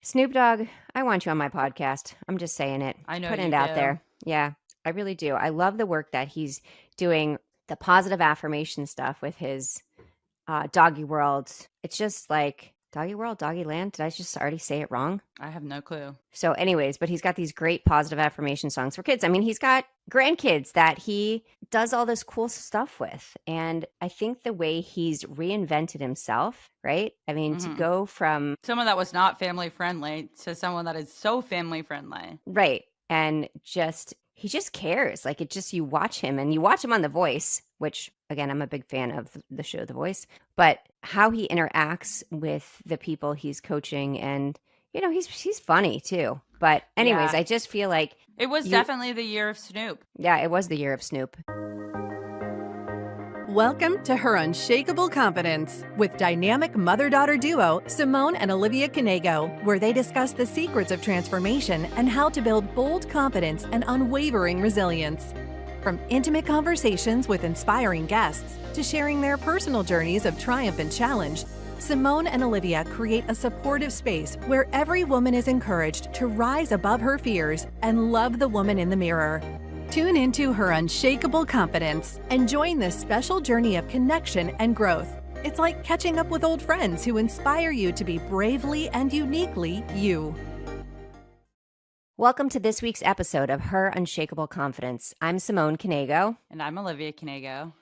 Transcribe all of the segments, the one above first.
Snoop Dogg, I want you on my podcast. I'm just saying it, I know putting you it out do. there. Yeah, I really do. I love the work that he's doing, the positive affirmation stuff with his doggy world. It's just like doggy world, doggy land. Did I just already say it wrong? I have no clue. So, anyways, but he's got these great positive affirmation songs for kids. I mean, he's got grandkids that he does all this cool stuff with. And I think the way he's reinvented himself, right? I mean, to hmm go from Someone that was not family friendly to someone that is so family friendly. right. And just, he just cares. Like it just, you watch him and you watch him on The Voice, which again, I'm a big fan of the show The Voice, but how he interacts with the people he's coaching and, he's funny too. But anyways, Yeah. I just feel like It was you, definitely the year of Snoop. yeah, it was the year of Snoop. Welcome to Her Unshakeable Confidence with dynamic mother-daughter duo Simone and Olivia Knego, where they discuss the secrets of transformation and how to build bold confidence and unwavering resilience. From intimate conversations with inspiring guests to sharing their personal journeys of triumph and challenge, Simone and Olivia create a supportive space where every woman is encouraged to rise above her fears and love the woman in the mirror. Tune into Her Unshakeable Confidence and join this special journey of connection and growth. It's like catching up with old friends who inspire you to be bravely and uniquely you. Welcome to this week's episode of Her Unshakable Confidence. I'm Simone Knego. And I'm Olivia Knego.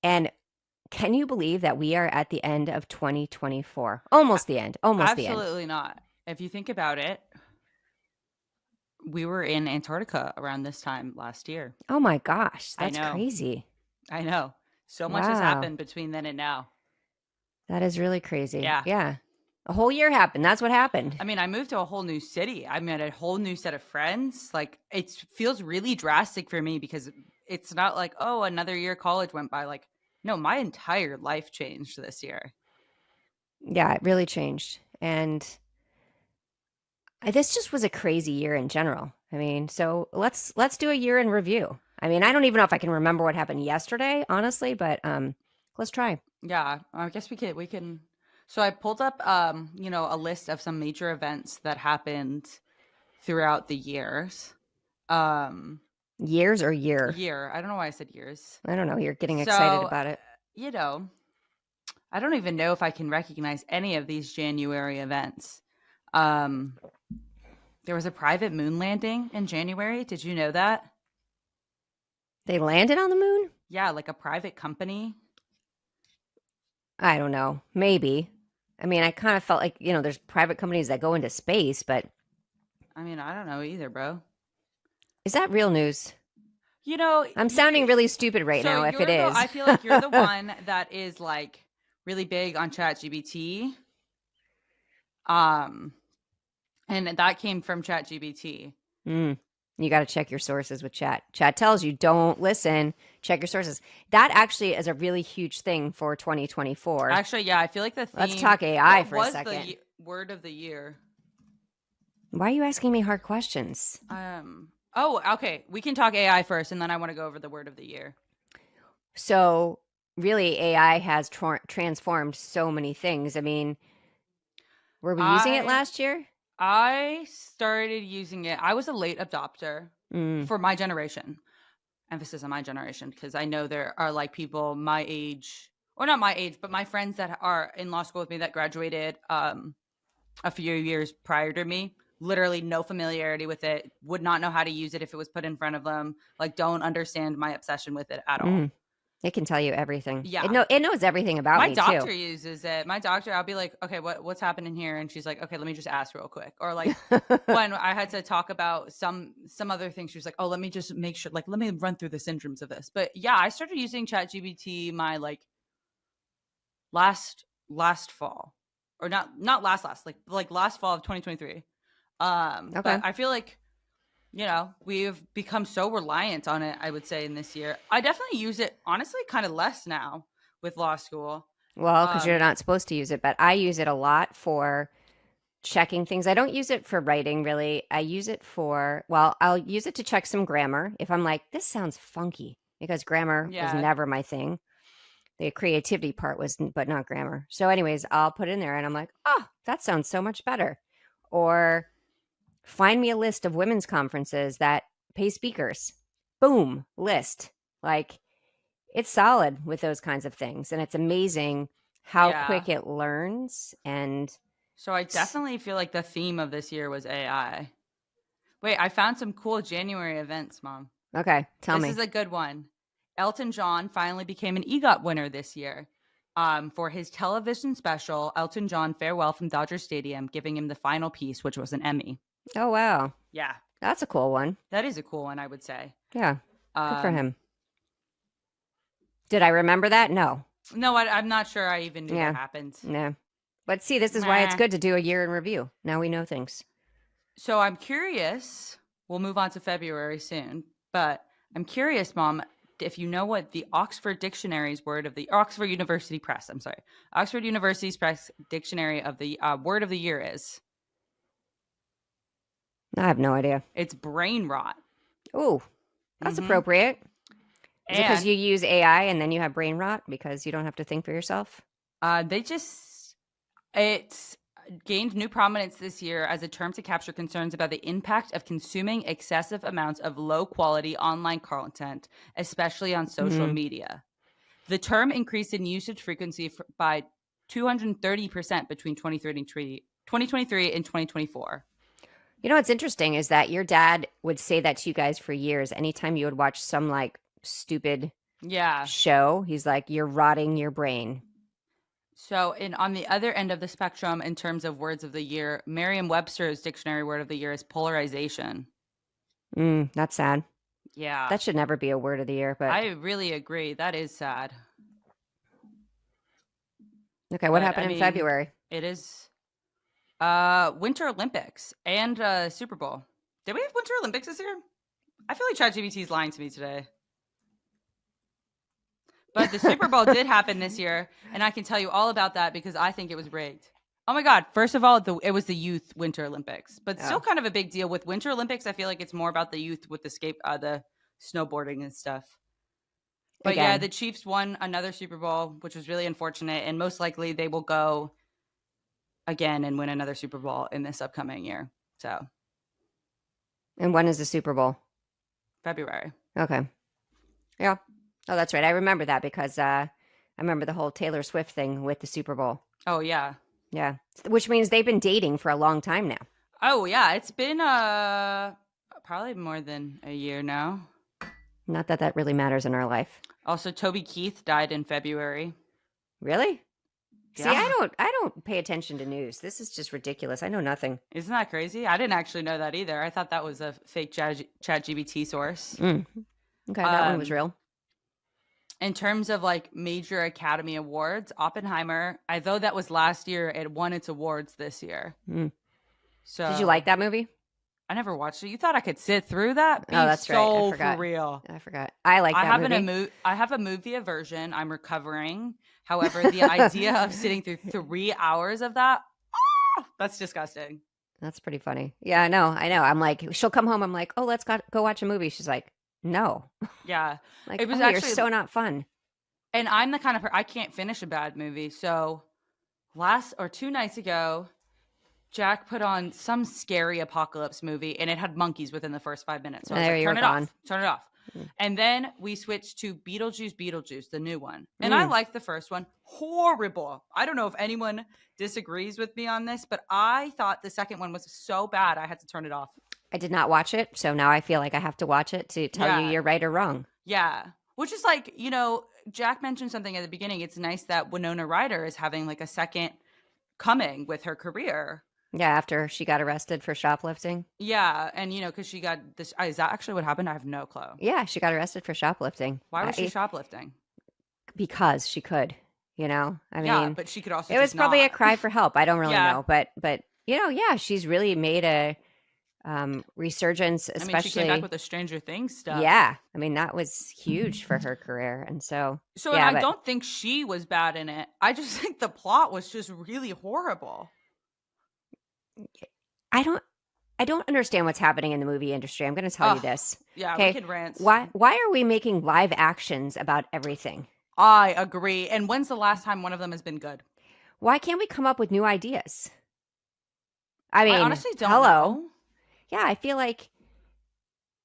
And can you believe that we are at the end of 2024? Almost the end. Almost the end. Absolutely not. If you think about it, we were in Antarctica around this time last year. Oh my gosh, I that's know. crazy. I know. So much has happened between then and now. That is really crazy. Yeah. Yeah. A whole year happened. That's what happened. I mean, I moved to a whole new city. I met a whole new set of friends. Like, it feels really drastic for me because it's not like, oh, another year of college went by. Like, no, my entire life changed this year. Yeah, it really changed. And this just was a crazy year in general. I mean, so let's do a year in review. I mean, I don't even know if I can remember what happened yesterday, honestly, but let's try. Yeah, I guess we can. So I pulled up a list of some major events that happened throughout the years. Years or year? Year. I don't know why I said years. I don't know. You're getting excited about it. I don't even know if I can recognize any of these January events. There was a private moon landing in January. Did you know that? They landed on the moon? Yeah, like a private company. I don't know. Maybe. I mean, I kind of felt like, there's private companies that go into space, but I mean, I don't know either, bro. Is that real news? I'm sounding really stupid right now if it is. I feel like you're the one that is like really big on ChatGPT. And that came from ChatGPT. You got to check your sources with Chat. Chat tells you don't listen. Check your sources. That actually is a really huge thing for 2024. Actually, yeah, I feel like the theme. Let's talk AI for a was second. The word of the year? Why are you asking me hard questions? Oh, okay. We can talk AI first, and then I want to go over the word of the year. So, really, AI has transformed so many things. I mean, were we using it last year? I started using it. I was a late adopter for my generation. Emphasis on my generation, because I know there are like people my age, or not my age, but my friends that are in law school with me that graduated a few years prior to me. Literally no familiarity with it. Would not know how to use it if it was put in front of them. Like, don't understand my obsession with it at all. It can tell you everything. Yeah. It knows everything about me, too. My doctor uses it. My doctor, I'll be like, okay, what's happening here? And she's like, okay, let me just ask real quick. Or like when I had to talk about some other things, she was like, oh, let me just make sure, like, let me run through the syndromes of this. But yeah, I started using ChatGPT my like last fall, or not last, like last fall of 2023. Okay. But I feel like, we've become so reliant on it, I would say, in this year. I definitely use it, honestly, kind of less now with law school. Well, because you're not supposed to use it, but I use it a lot for checking things. I don't use it for writing, really. I use it I'll use it to check some grammar. If I'm like, this sounds funky, because grammar was never my thing. The creativity part was, but not grammar. So anyways, I'll put it in there and I'm like, oh, that sounds so much better. Or find me a list of women's conferences that pay speakers. Boom, list. Like, it's solid with those kinds of things. And it's amazing how Yeah. quick it learns. And So I definitely feel like the theme of this year was AI. Wait, I found some cool January events, Mom. okay, tell me. This is a good one. Elton John finally became an EGOT winner this year. For his television special, Elton John Farewell from Dodger Stadium, giving him the final piece, which was an Emmy. Oh, wow. Yeah. That's a cool one. That is a cool one, I would say. Yeah. Good for him. Did I remember that? No. No, I'm not sure I even knew that happened. No. But see, this is why it's good to do a year in review. Now we know things. So I'm curious. We'll move on to February soon. But I'm curious, Mom, if you know what the Oxford University's Press Dictionary of the word of the year is. I have no idea. It's brain rot. Ooh, that's appropriate. Is it because you use AI and then you have brain rot because you don't have to think for yourself? It's gained new prominence this year as a term to capture concerns about the impact of consuming excessive amounts of low-quality online content, especially on social media. The term increased in usage frequency by 230% between 2023 and 2024. You know what's interesting is that your dad would say that to you guys for years. Anytime you would watch some like stupid show, he's like, you're rotting your brain. So on the other end of the spectrum, in terms of words of the year, Merriam-Webster's dictionary word of the year is polarization. That's sad. Yeah. That should never be a word of the year, but I really agree. That is sad. Okay, what happened in February? It is Winter Olympics and Super Bowl. Did we have Winter Olympics this year? I feel like ChatGPT is lying to me today. But the Super Bowl did happen this year, and I can tell you all about that because I think it was rigged. Oh my God. First of all, it was the youth Winter Olympics, but still kind of a big deal. With Winter Olympics, I feel like it's more about the youth with the snowboarding and stuff. But yeah, the Chiefs won another Super Bowl, which was really unfortunate, and most likely they will go again and win another Super Bowl in this upcoming year. So. And when is the Super Bowl? February. Okay. Yeah. Oh, that's right. I remember that because I remember the whole Taylor Swift thing with the Super Bowl. Oh, yeah. Yeah. Which means they've been dating for a long time now. Oh, yeah. It's been probably more than a year now. Not that that really matters in our life. Also, Toby Keith died in February. Really? Yeah. See, I don't pay attention to news. This is just ridiculous. I know nothing. Isn't that crazy? I didn't actually know that either. I thought that was a fake ChatGPT source. Okay, that one was real. In terms of like major Academy Awards, Oppenheimer, although that was last year, it won its awards this year. So, did you like that movie? I never watched it. You thought I could sit through that? Oh, that's right. I forgot. For real. I forgot. I like that movie. I have a movie aversion. I'm recovering. However, the idea of sitting through 3 hours of that, that's disgusting. That's pretty funny. Yeah, I know. I'm like, she'll come home. I'm like, oh, let's go watch a movie. She's like, no. Yeah. Like, it was actually you're so not fun. And I'm the kind of I can't finish a bad movie. So 2 nights ago, Jack put on some scary apocalypse movie, and it had monkeys within the first 5 minutes. So I was like, turn it off. And then we switched to Beetlejuice, the new one. And I liked the first one. Horrible. I don't know if anyone disagrees with me on this, but I thought the second one was so bad, I had to turn it off. I did not watch it, so now I feel like I have to watch it to tell you you're right or wrong. Yeah. Which is like, Jack mentioned something at the beginning. It's nice that Winona Ryder is having like a second coming with her career. Yeah, after she got arrested for shoplifting. Yeah, and because she got this. Is that actually what happened? I have no clue. Yeah, she got arrested for shoplifting. Why was she shoplifting? Because she could. I mean, yeah, but she could also. It was probably a cry for help. I don't really know, but she's really made a resurgence. Especially, I mean, she came back with the Stranger Things stuff. Yeah, I mean that was huge for her career, and so. I don't think she was bad in it. I just think the plot was just really horrible. I don't understand what's happening in the movie industry. I'm going to tell you this. Yeah, we can rant. Why are we making live actions about everything? I agree. And when's the last time one of them has been good? Why can't we come up with new ideas? I mean, I honestly don't hello. know. Yeah, I feel like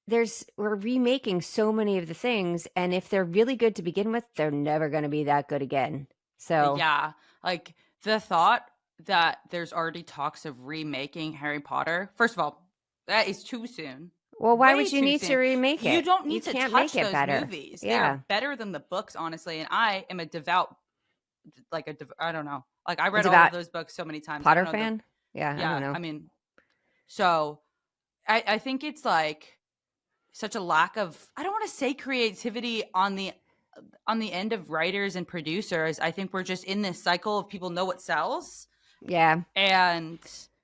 we're remaking so many of the things, and if they're really good to begin with, they're never going to be that good again. So Yeah, like the thought that there's already talks of remaking Harry Potter. First of all, that is too soon. well, why Way would you too need to soon. remake You it? don't You need to can't touch make it those better. movies. They Yeah. are better than the books, honestly. And I am a devout, I don't know. Like I read It's all of about those books so many times. I Potter don't know fan? Yeah, I don't yeah, know. I mean, so I think it's like such a lack of, I don't want to say creativity on the end of writers and producers. I think we're just in this cycle of people know what sells. Yeah. And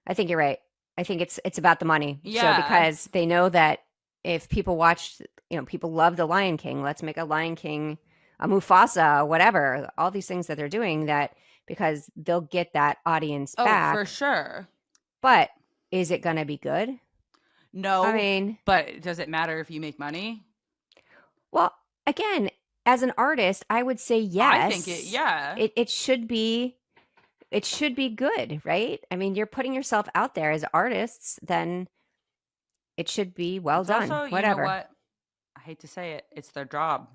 I think you're right. I think it's about the money. So yeah. because they know that if people watch, people love the Lion King, let's make a Lion King, a Mufasa, whatever, all these things that they're doing that because they'll get that audience Oh, for back. sure. But is it going to be good? No. I mean, but does it matter if you make money? well, again, as an artist, I would say yes. I think yeah. It should be good, right? I mean, you're putting yourself out there as artists, then it should be well It's done. also, Whatever. You know what? I hate to say it. It's their job.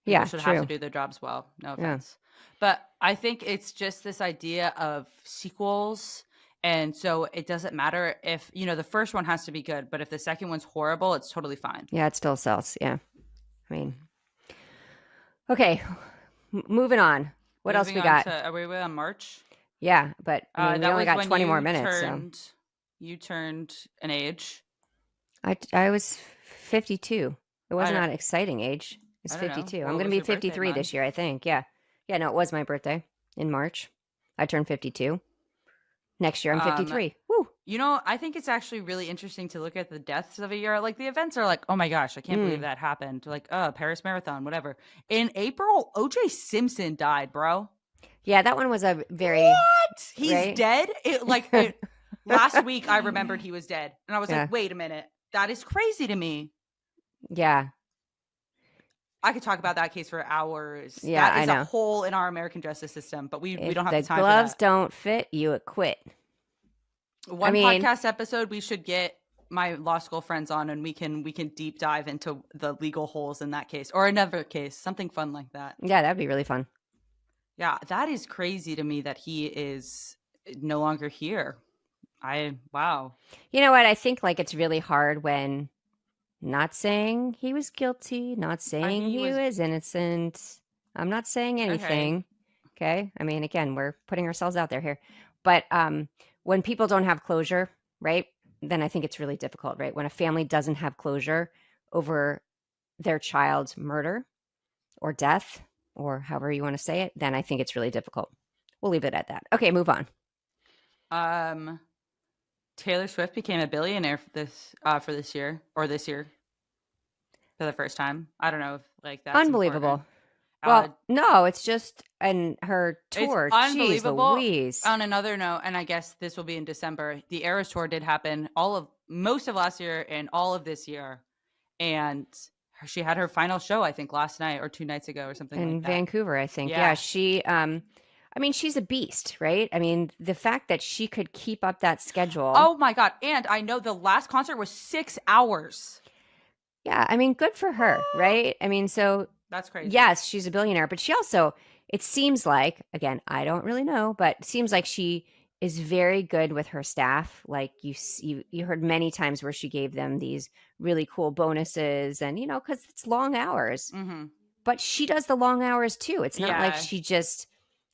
People Yeah, should true. have to do their jobs well. No offense. But I think it's just this idea of sequels. And so it doesn't matter if, the first one has to be good, but if the second one's horrible, it's totally fine. Yeah, it still sells. Yeah. I mean, okay. Moving on. What else we got? Are we on March? Yeah, but I mean, we only got 20 more minutes. You turned an age. I was 52. It wasn't an exciting age. It was 52. I'm going to be 53 this year, I think. Yeah. Yeah, no, it was my birthday in March. I turned 52. Next year, I'm 53. Woo. I think it's actually really interesting to look at the deaths of a year. Like the events are like, oh my gosh, I can't believe that happened. Like, Paris Marathon, whatever. In April, O.J. Simpson died, bro. Yeah, that one was a very... What? He's dead? Last week, I remembered he was dead. And I was like, wait a minute. That is crazy to me. Yeah. I could talk about that case for hours. Yeah, that is I know. a hole in our American justice system, but we don't have the time for that. If the gloves don't fit, you acquit. One podcast episode, we should get my law school friends on, and we can deep dive into the legal holes in that case, or another case, something fun like that. Yeah, that'd be really fun. Yeah, that is crazy to me that he is no longer here. Wow. You know what? I think it's really hard when not saying he was guilty, not saying he was innocent. I'm not saying anything. Okay. I mean, again, we're putting ourselves out there here. But when people don't have closure, right, then I think it's really difficult, right? When a family doesn't have closure over their child's murder or death or however you want to say it, then I think it's really difficult. We'll leave it at that. Okay, move on. Taylor Swift became a billionaire for this year for the first time. I don't know if that's unbelievable. Well, no, it's just her tour. It's unbelievable. Jeez Louise. On another note, and I guess this will be in December, the Eras tour did happen most of last year and all of this year. And she had her final show, I think, last night or 2 nights ago or something in like that. Vancouver, I think. Yeah, she I mean, she's a beast, right? I mean, the fact that she could keep up that schedule. Oh my God. And I know the last concert was 6 hours. Yeah, I mean, good for her, right? I mean, so that's crazy. Yes, she's a billionaire, but she also, it seems like, again, I don't really know, but it seems like she is very good with her staff. Like you heard many times where she gave them these really cool bonuses and, because it's long hours. Mm-hmm. But she does the long hours too. It's not like she just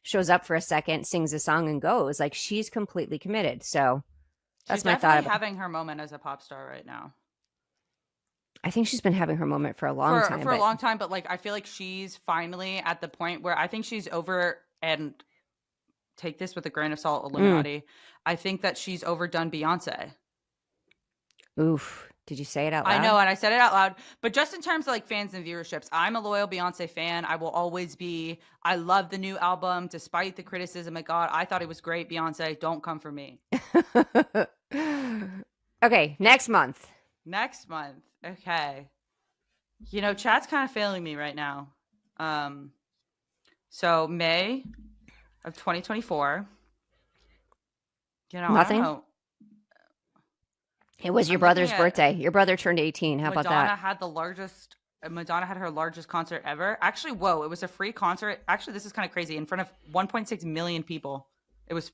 shows up for a second, sings a song and goes. Like she's completely committed. So that's my thought. She's having her moment as a pop star right now. I think she's been having her moment for a long time. For a long time, but I feel like she's finally at the point where I think she's over, and take this with a grain of salt, Illuminati. I think that she's overdone Beyonce. Oof. Did you say it out loud? I know, and I said it out loud. But just in terms of fans and viewerships, I'm a loyal Beyonce fan. I will always be. I love the new album, despite the criticism it got. I thought it was great, Beyonce. Don't come for me. Okay, next month. Okay. Chat's kind of failing me right now. So May of 2024. I Nothing? don't know. It was your I'm looking brother's at birthday. Your brother turned 18. How about Madonna that? had Madonna had her largest concert ever. Actually, whoa, it was a free concert. Actually, this is kind of crazy. In front of 1.6 million people. It was,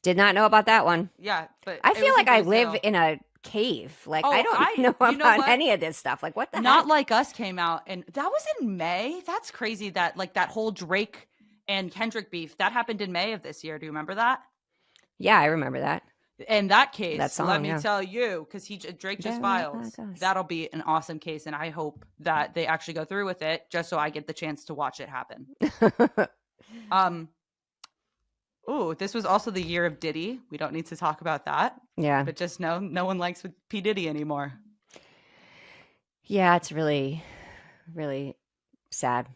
Did not know about that one. yeah, but I it feel was in like I live Brazil. in a cave. Like, I Oh, don't know you know about what? any of this stuff. Like, what the Not heck? Like Us came out, and that was in May. That's crazy that like that whole Drake and Kendrick beef that happened in May of this year. Do you remember that? Yeah, I remember that. In that That case, song, let me yeah. tell you, because Drake just filed. That'll be an awesome case, and I hope that they actually go through with it, just so I get the chance to watch it happen. Oh, this was also the year of Diddy. We don't need to talk about that. Yeah. But just know, no one likes P. Diddy anymore. Yeah, it's really, really sad.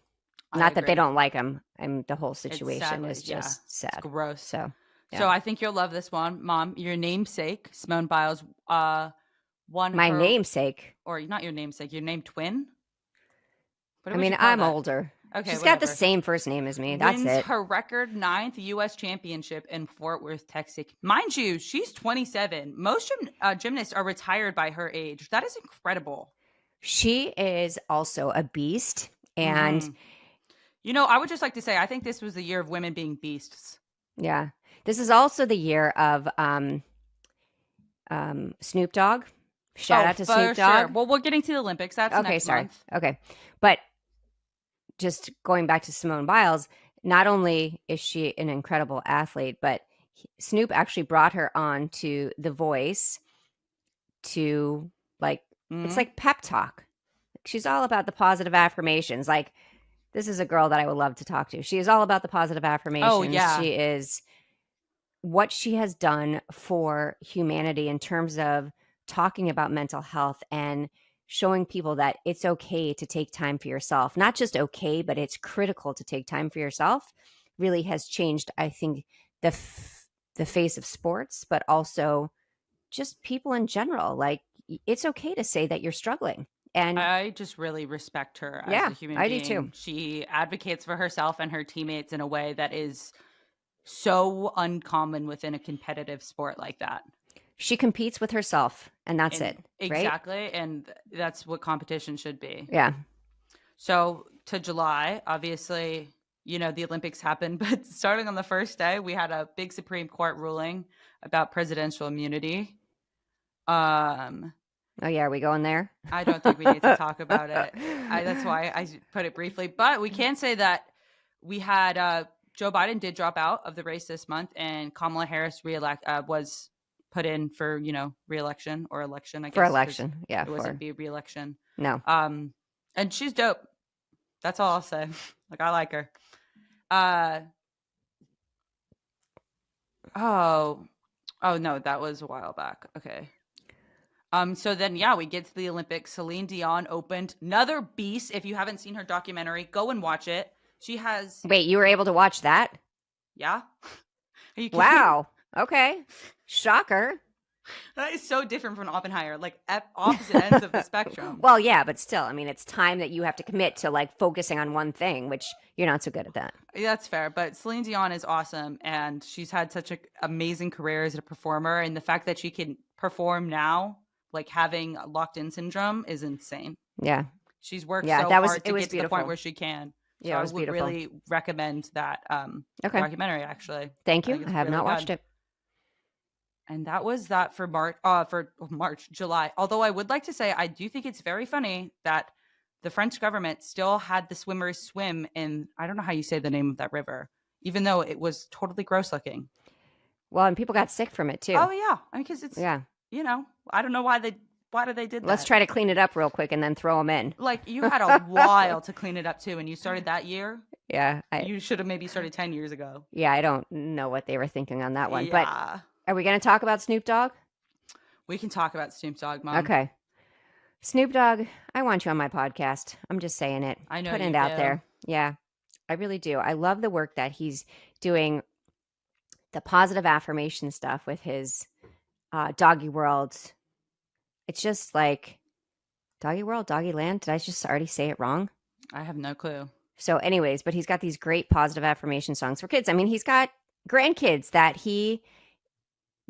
Not that they don't like him. The whole situation is just sad. It's gross. So, yeah. So I think you'll love this one, Mom. Your namesake, Simone Biles, won My her, namesake. or not your namesake, your name twin. I mean, I'm older. Okay, she's whatever. got the same first name as me. That's Wins it. her record 9th U.S. championship in Fort Worth, Texas. Mind you, she's 27. Most gymnasts are retired by her age. That is incredible. She is also a beast. And, you know, I would just like to say, I think this was the year of women being beasts. Yeah. This is also the year of Snoop Dogg. Shout out to Snoop Dogg. Sure. Well, we're getting to the Olympics. That's next month. Okay. But just going back to Simone Biles, not only is she an incredible athlete, but Snoop actually brought her on to The Voice to it's like pep talk. She's all about the positive affirmations. Like, this is a girl that I would love to talk to. She is all about the positive affirmations. Oh, yeah. She is what she has done for humanity in terms of talking about mental health and showing people that it's okay to take time for yourself. Not just okay, but it's critical to take time for yourself. Really has changed, I think, the face of sports, but also just people in general. Like, it's okay to say that you're struggling. And I just really respect her as a human being. I do too. She advocates for herself and her teammates in a way that is so uncommon within a competitive sport like that. She competes with herself, and that's it. Exactly. Right? And that's what competition should be. Yeah. So to July, obviously, you know, the Olympics happened, but starting on the first day, we had a big Supreme Court ruling about presidential immunity. Oh yeah, are we going there? I don't think we need to talk about it. That's why I put it briefly. But we can say that we had Joe Biden did drop out of the race this month, and Kamala Harris was put in for, you know, re-election or election, I guess. For election, yeah. It wasn't be re-election. No. And she's dope. That's all I'll say. Like, I like her. Oh no, that was a while back. Okay. So then, yeah, we get to the Olympics. Celine Dion opened. Another beast. If you haven't seen her documentary, go and watch it. She has. Wait, you were able to watch that? Yeah. Are you kidding? Wow. Okay. Shocker. That is so different from Oppenheimer, like opposite ends of the spectrum. Well, yeah, but still, I mean, it's time that you have to commit to like focusing on one thing, which you're not so good at that. Yeah, that's fair. But Celine Dion is awesome, and she's had such an amazing career as a performer. And the fact that she can perform now, like having locked-in syndrome, is insane. Yeah. She's worked so hard to get to the point where she can. So yeah, it was I would really recommend that documentary, actually. Thank you. I have not watched it. And that was that for July. Although I would like to say, I do think it's very funny that the French government still had the swimmers swim in, I don't know how you say the name of that river, even though it was totally gross looking. Well, and people got sick from it too. Oh yeah. I mean, because it's, you know, I don't know why they did that. Let's try to clean it up real quick and then throw them in. Like, you had a while to clean it up too, and you started that year. Yeah. You should have maybe started 10 years ago. Yeah, I don't know what they were thinking on that one. Yeah. But are we going to talk about Snoop Dogg? We can talk about Snoop Dogg, Mom. Okay. Snoop Dogg, I want you on my podcast. I'm just saying it. I know Putting it out there. Yeah, I really do. I love the work that he's doing, the positive affirmation stuff with his Doggy World. It's just like Doggy World, Doggy Land. Did I just already say it wrong? I have no clue. So anyways, but he's got these great positive affirmation songs for kids. I mean, he's got grandkids that he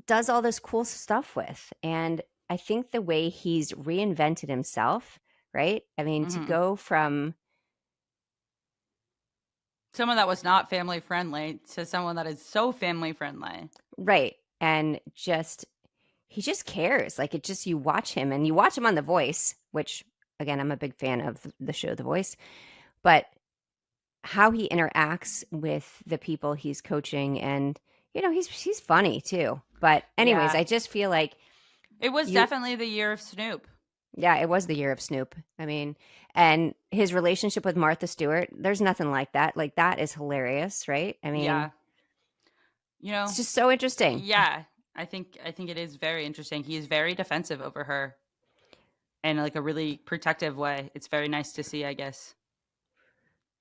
does all this cool stuff with. And I think the way he's reinvented himself, right? I mean, to Mhm. go from Someone that was not family friendly to someone that is so family friendly. right, and just he just cares. Like it just you watch him and you watch him on The Voice, which again, I'm a big fan of the show The Voice, but how he interacts with the people he's coaching and he's funny too. But anyways, Yeah. I just feel like It was you definitely the year of Snoop. yeah, it was the year of Snoop. I mean, and his relationship with Martha Stewart, there's nothing like that. Like that is hilarious, right? I mean, Yeah. You know, it's just so interesting. yeah. I think it is very interesting. He is very defensive over her in like a really protective way. It's very nice to see, I guess.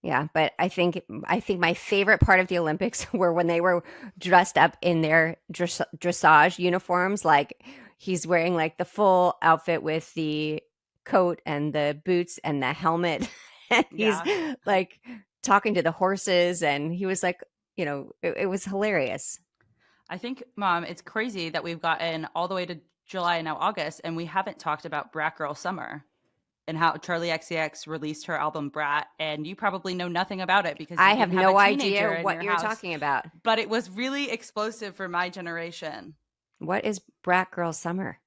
Yeah, but I think my favorite part of the Olympics were when they were dressed up in their dressage uniforms. Like he's wearing like the full outfit with the coat and the boots and the helmet. And he's Yeah. like talking to the horses, and he was like, it was hilarious. I think, Mom, it's crazy that we've gotten all the way to July and now August, and we haven't talked about Brat Girl Summer and how Charlie XCX released her album Brat. And you probably know nothing about it because I you have didn't have a no teenager idea in what your you're house. talking about. But it was really explosive for my generation. What is Brat Girl Summer?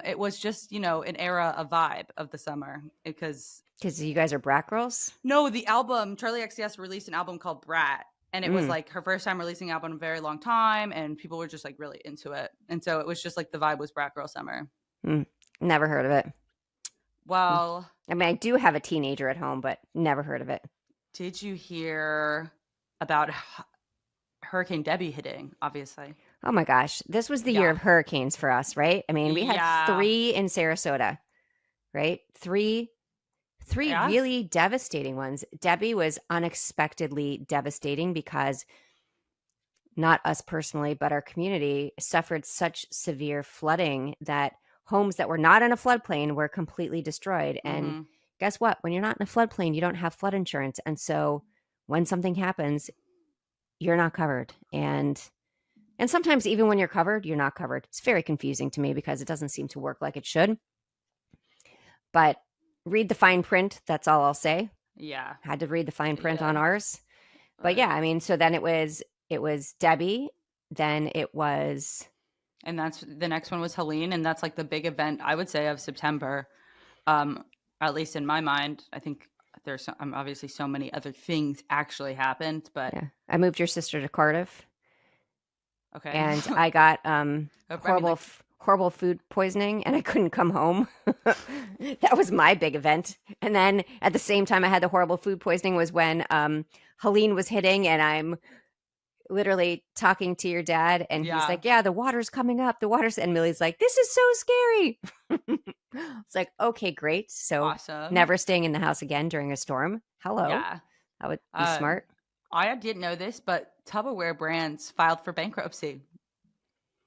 It was just, an era, a vibe of the summer because Because you guys are Brat Girls? no, the album, Charlie XCX released an album called Brat. And it was Mm, like her first time releasing an album in a very long time. And people were just like really into it. And so it was just like the vibe was Brat Girl Summer. never heard of it. Well, I mean, I do have a teenager at home, but never heard of it. did you hear about Hurricane Debbie hitting, obviously? Oh my gosh. This was the year Yeah. of hurricanes for us, right? I mean, we had Yeah. 3 in Sarasota, right? Three Yeah. really devastating ones. Debbie was unexpectedly devastating because not us personally, but our community suffered such severe flooding that homes that were not in a floodplain were completely destroyed. And Mm-hmm. guess what? When you're not in a floodplain, you don't have flood insurance. And so when something happens, you're not covered. And sometimes even when you're covered, you're not covered. It's very confusing to me because it doesn't seem to work like it should. But read the fine print. That's all I'll say. Yeah. Had to read the fine print Yeah. on ours. But yeah, I mean, so then it was Debbie, then it was And that's the next one was Helene, and that's like the big event I would say of September. At least in my mind, I think there's obviously so many other things actually happened, but yeah. I moved your sister to Cardiff, okay. and I got I mean, horrible like, horrible food poisoning, and I couldn't come home. That was my big event. And then at the same time I had the horrible food poisoning was when Helene was hitting, and I'm literally talking to your dad, and he's yeah, like, yeah, the water's coming up, and Millie's like, this is so scary. It's like, okay, great. So awesome. never staying in the house again during a storm. Hello. Yeah. That would be smart. I didn't know this, but Tupperware brands filed for bankruptcy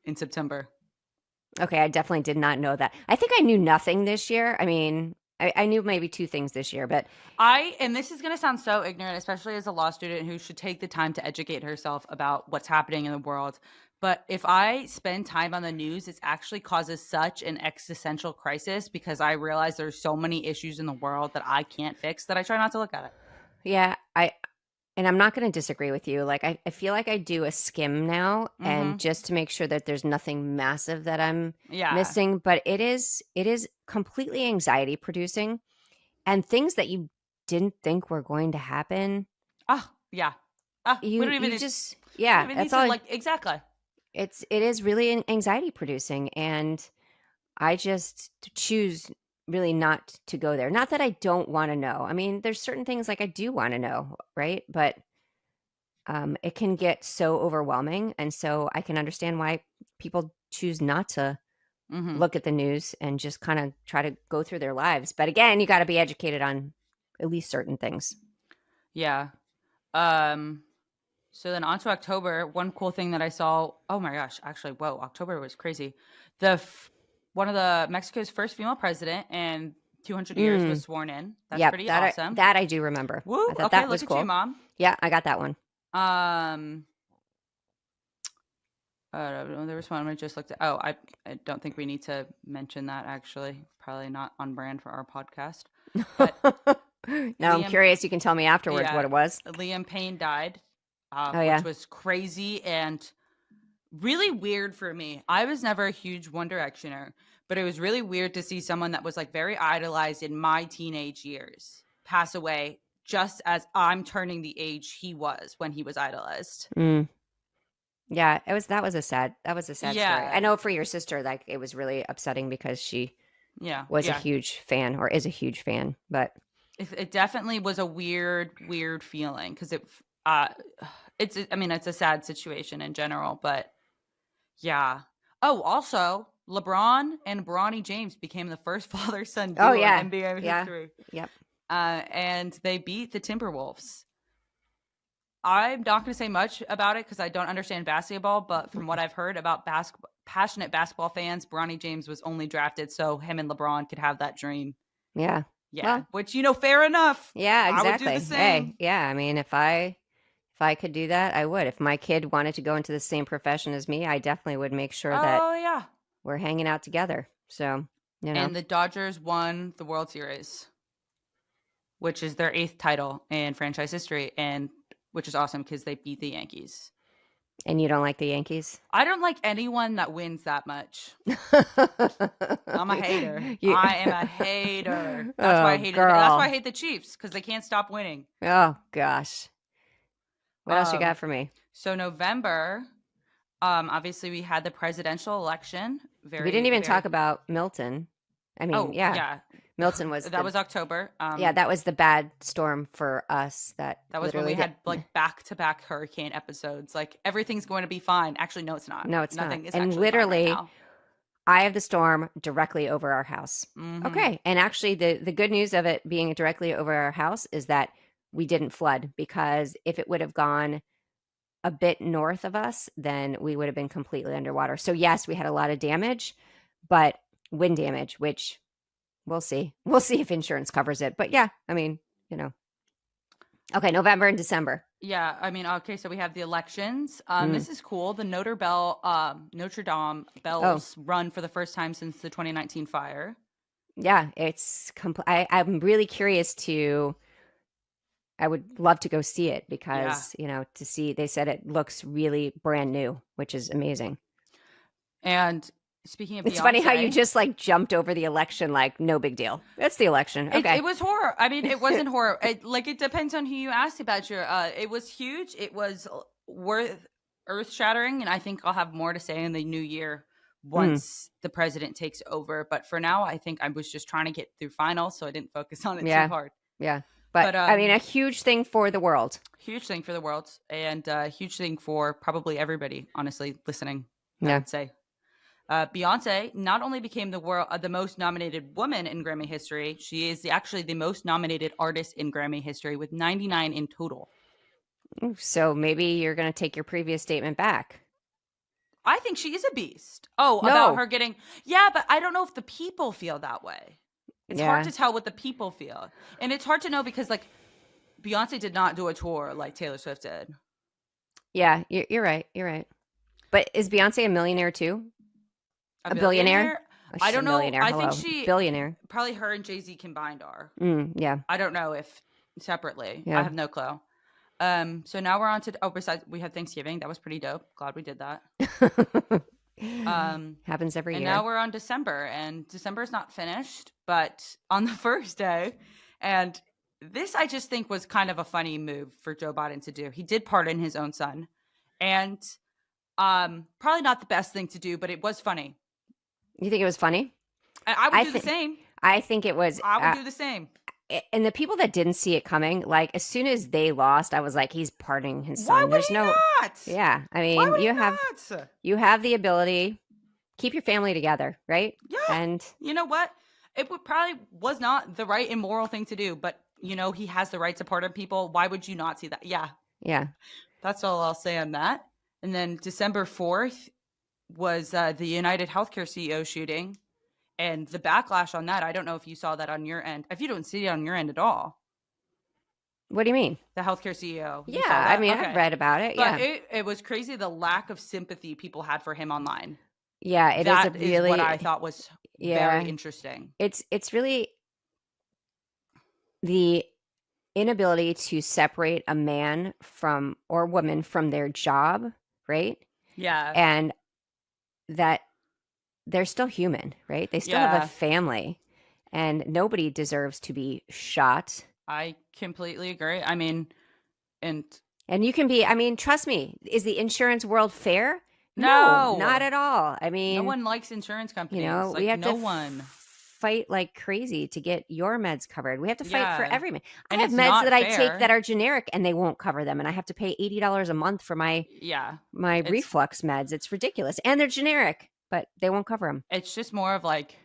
in September. Okay, I definitely did not know that. I think I knew nothing this year. I mean, I knew maybe 2 things this year, but And this is going to sound so ignorant, especially as a law student who should take the time to educate herself about what's happening in the world. But if I spend time on the news, it actually causes such an existential crisis because I realize there's so many issues in the world that I can't fix that I try not to look at it. yeah, and I'm not going to disagree with you. Like, I feel like I do a skim now, and just to make sure that there's nothing massive that I'm Yeah. missing. But it is completely anxiety producing, and things that you didn't think were going to happen. Oh, yeah. We don't even just we yeah. don't even That's need to, all. like, exactly. It is really anxiety producing, and I just choose really not to go there. Not that I don't want to know. I mean, there's certain things like I do want to know, right? But it can get so overwhelming, and so I can understand why people choose not to Mm-hmm. look at the news and just kind of try to go through their lives. But again, you got to be educated on at least certain things. Yeah. So then on to October. One cool thing that I saw. Oh my gosh! Actually, whoa! October was crazy. One of the Mexico's first female president in 200 years was sworn in. That's Yep, pretty that awesome. that I do remember. Woo! I thought Okay, that was look cool. at you, Mom. Yeah, I got that one. There was one I just looked at. Oh, I don't think we need to mention that, actually. Probably not on brand for our podcast. But now I'm curious. You can tell me afterwards what it was. Liam Payne died, Oh, yeah. which was crazy and really weird for me. I was never a huge One Directioner, but it was really weird to see someone that was like very idolized in my teenage years pass away just as I'm turning the age he was when he was idolized. Yeah, that was a sad story. Yeah. I know for your sister, like, it was really upsetting because she was a huge fan, or is a huge fan, but it definitely was a weird feeling, because it's a sad situation in general, but yeah. Oh, also, LeBron and Bronny James became the first father-son duo in NBA history. Yep. And they beat the Timberwolves. I'm not going to say much about it because I don't understand basketball, but from what I've heard about passionate basketball fans, Bronny James was only drafted so him and LeBron could have that dream. Yeah. Yeah. Well, which, fair enough. Yeah, exactly. I would do the same. Hey, yeah. I mean, if I could do that, I would. If my kid wanted to go into the same profession as me, I definitely would make sure that we're hanging out together. So, And the Dodgers won the World Series, which is their 8th title in franchise history, and which is awesome because they beat the Yankees. And you don't like the Yankees? I don't like anyone that wins that much. I'm a hater. I am a hater. That's why I hate it. That's why I hate the Chiefs, because they can't stop winning. Oh gosh. What else you got for me? So November, obviously we had the presidential election. We didn't even talk about Milton. I mean, yeah. Milton was that was October. That was the bad storm for us. That was when we had like back-to-back hurricane episodes. Like, everything's going to be fine. Actually, no, it's not. No, it's Nothing not. is And actually literally, fine right now. eye of the storm directly over our house. Mm-hmm. Okay, and actually, the good news of it being directly over our house is that we didn't flood, because if it would have gone a bit north of us, then we would have been completely underwater. So yes, we had a lot of damage, but wind damage, which we'll see. We'll see if insurance covers it. But yeah, I mean, Okay, November and December. Yeah, I mean, okay, so we have the elections. This is cool. The Notre Dame bells run for the first time since the 2019 fire. Yeah, it's I'm really curious I would love to go see it, because, to see, they said it looks really brand new, which is amazing. And speaking of It's funny how you just like jumped over the election, like no big deal. That's the election. Okay. It was horror. I mean, it wasn't horror. It depends on who you ask about it was huge. It was earth shattering. And I think I'll have more to say in the new year once the president takes over. But for now, I think I was just trying to get through finals, so I didn't focus on it too hard. Yeah. But I mean, a huge thing for the world. Huge thing for the world, and a huge thing for probably everybody, honestly, listening, I would say. Beyonce not only became the most nominated woman in Grammy history, she is actually the most nominated artist in Grammy history, with 99 in total. So maybe you're going to take your previous statement back. I think she is a beast. About her getting... Yeah, but I don't know if the people feel that way. It's hard to tell what the people feel. And it's hard to know because, like, Beyonce did not do a tour like Taylor Swift did. Yeah, you're right. You're right. But is Beyonce a millionaire too? A billionaire? I don't know. I Hello. think she... Billionaire. Probably her and Jay-Z combined are. Yeah. I don't know if separately. Yeah. I have no clue. So now we're on to... besides, we had Thanksgiving. That was pretty dope. Glad we did that. Happens every year. And now we're on December, and December is not finished, but on the first day, and this I just think was kind of a funny move for Joe Biden to do. He did pardon his own son, and probably not the best thing to do, but it was funny. You think it was funny? I would do the same. I think it was. I would do the same. And the people that didn't see it coming, like, as soon as they lost, I was like, he's pardoning his son. Why would he not? Yeah, I mean, you have the ability. Keep your family together, right? Yeah. And you know what? It probably was not the right and moral thing to do, but he has the right to pardon people. Why would you not see that? Yeah. Yeah. That's all I'll say on that. And then December 4th was the United Healthcare CEO shooting. And the backlash on that, I don't know if you saw that on your end. If you don't see it on your end at all. What do you mean? The healthcare CEO. You Yeah, saw that? I mean, Okay. I've read about it. But Yeah, it was crazy the lack of sympathy people had for him online. yeah, it is a That is really what I thought was yeah. very interesting. It's really the inability to separate a man from or woman from their job, right? Yeah. And that they're still human, right? They still have Yeah. a family, and nobody deserves to be shot. I completely agree. I mean, and you can be, I mean, trust me, is the insurance world fair? No. not at all. I mean, no one likes insurance companies. you know, Like, we have no to one. fight like crazy to get your meds covered. We have to fight for Yeah. every med. I And have it's meds not that I fair. take that are generic and they won't cover them, and I have to pay $80 a month for my Yeah. my reflux meds. It's ridiculous, and they're generic, but they won't cover them. It's just more of like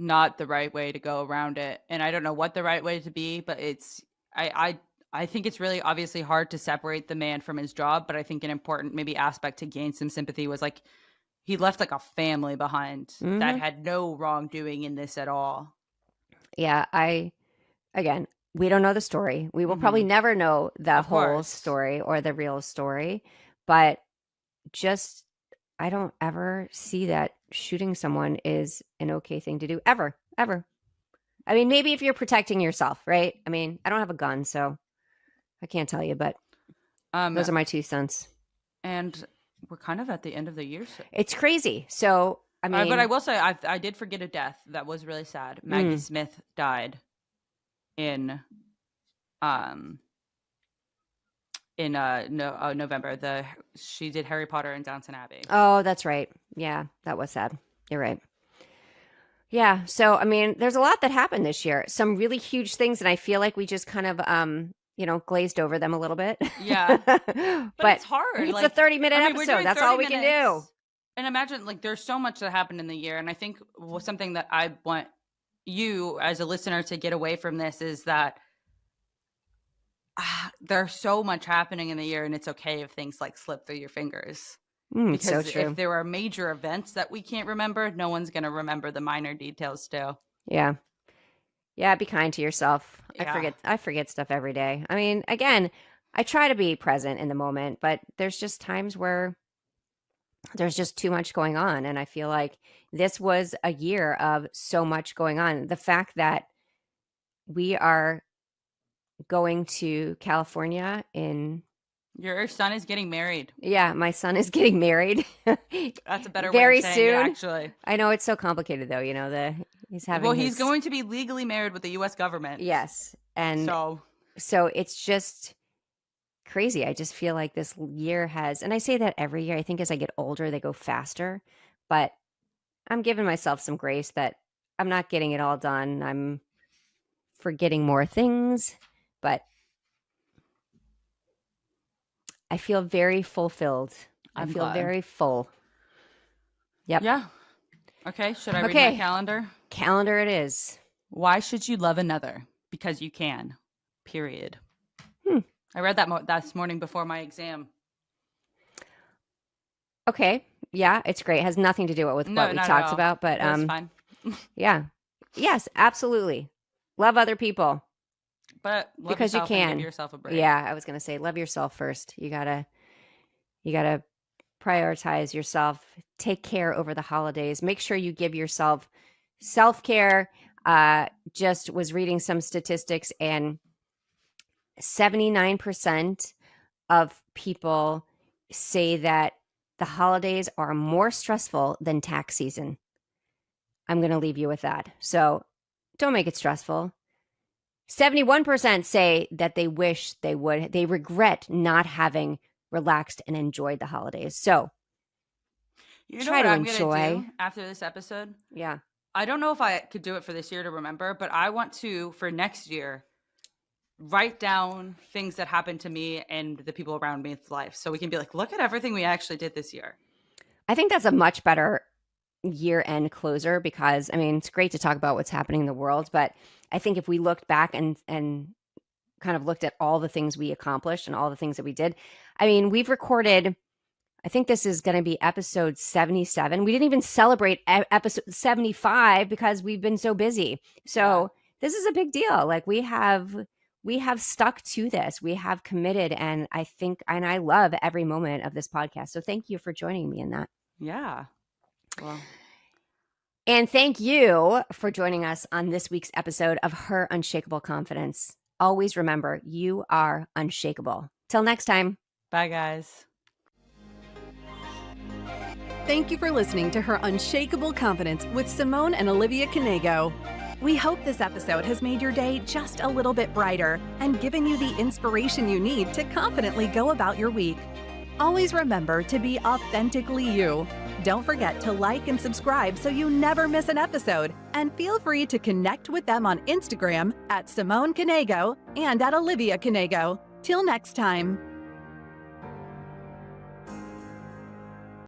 not the right way to go around it. And I don't know what the right way to be, but it's I think it's really obviously hard to separate the man from his job, but I think an important maybe aspect to gain some sympathy was like he left like a family behind that had no wrongdoing in this at all. Yeah, again, we don't know the story. We will probably never know the whole story or the real story, but just I don't ever see that shooting someone is an okay thing to do ever. I mean, maybe if you're protecting yourself, right? I mean, I don't have a gun, so I can't tell you, but those are my 2 cents. And we're kind of at the end of the year. So. It's crazy. So, I mean, but I will say I did forget a death that was really sad. Maggie Smith died in November. She did Harry Potter and Downton Abbey. Oh, that's right. Yeah, that was sad. You're right. Yeah. So, I mean, there's a lot that happened this year. Some really huge things, and I feel like we just kind of, glazed over them a little bit. Yeah. But it's hard. It's a 30-minute episode. That's all we can do. And imagine, like, there's so much that happened in the year. And I think something that I want you as a listener to get away from this is that there's so much happening in the year, and it's okay if things like slip through your fingers. Because so true. if there are major events that we can't remember, no one's going to remember the minor details still. Yeah. Yeah, be kind to yourself. Yeah. I forget stuff every day. I mean, again, I try to be present in the moment, but there's just times where there's just too much going on, and I feel like this was a year of so much going on. The fact that we are going to California in Your son is getting married. Yeah, my son is getting married. That's a better very way of saying soon. it, actually. I know it's so complicated, though. You know, he's having. He's going to be legally married with the U.S. government. Yes, and so it's just crazy. I just feel like this year has, and I say that every year. I think as I get older, they go faster, but I'm giving myself some grace that I'm not getting it all done. I'm forgetting more things, but I feel very fulfilled. I feel glad. very full. Yep. Yeah. Okay. Should I read my calendar? Calendar it is. Why should you love another? Because you can. Period. I read that this morning before my exam. Okay. Yeah, it's great. It has nothing to do with what we talked about, but that's fine. Yeah. Yes, absolutely. Love other people. But because you can. Give yourself a break. Yeah, I was going to say love yourself first. You got to prioritize yourself. Take care over the holidays. Make sure you give yourself self-care. Just was reading some statistics, and 79% of people say that the holidays are more stressful than tax season. I'm going to leave you with that. So don't make it stressful. 71% say that they wish they would. They regret not having relaxed and enjoyed the holidays. So try to enjoy after this episode. Yeah. I don't know if I could do it for this year to remember, but I want to, for next year, write down things that happened to me and the people around me in life. So we can be like, look at everything we actually did this year. I think that's a much better year-end closer because, I mean, it's great to talk about what's happening in the world, but I think if we looked back and kind of looked at all the things we accomplished and all the things that we did, I mean, we've recorded, I think this is going to be episode 77. We didn't even celebrate episode 75 because we've been so busy. So this is a big deal. Like we have stuck to this. We have committed, and I love every moment of this podcast. So thank you for joining me in that. Yeah. Well, and thank you for joining us on this week's episode of Her Unshakable Confidence. Always remember, you are unshakable. Till next time. Bye, guys. Thank you for listening to Her Unshakable Confidence with Simone and Olivia Knego. We hope this episode has made your day just a little bit brighter and given you the inspiration you need to confidently go about your week. Always remember to be authentically you. Don't forget to like and subscribe so you never miss an episode. And feel free to connect with them on Instagram at Simone Knego and at Olivia Knego. Till next time.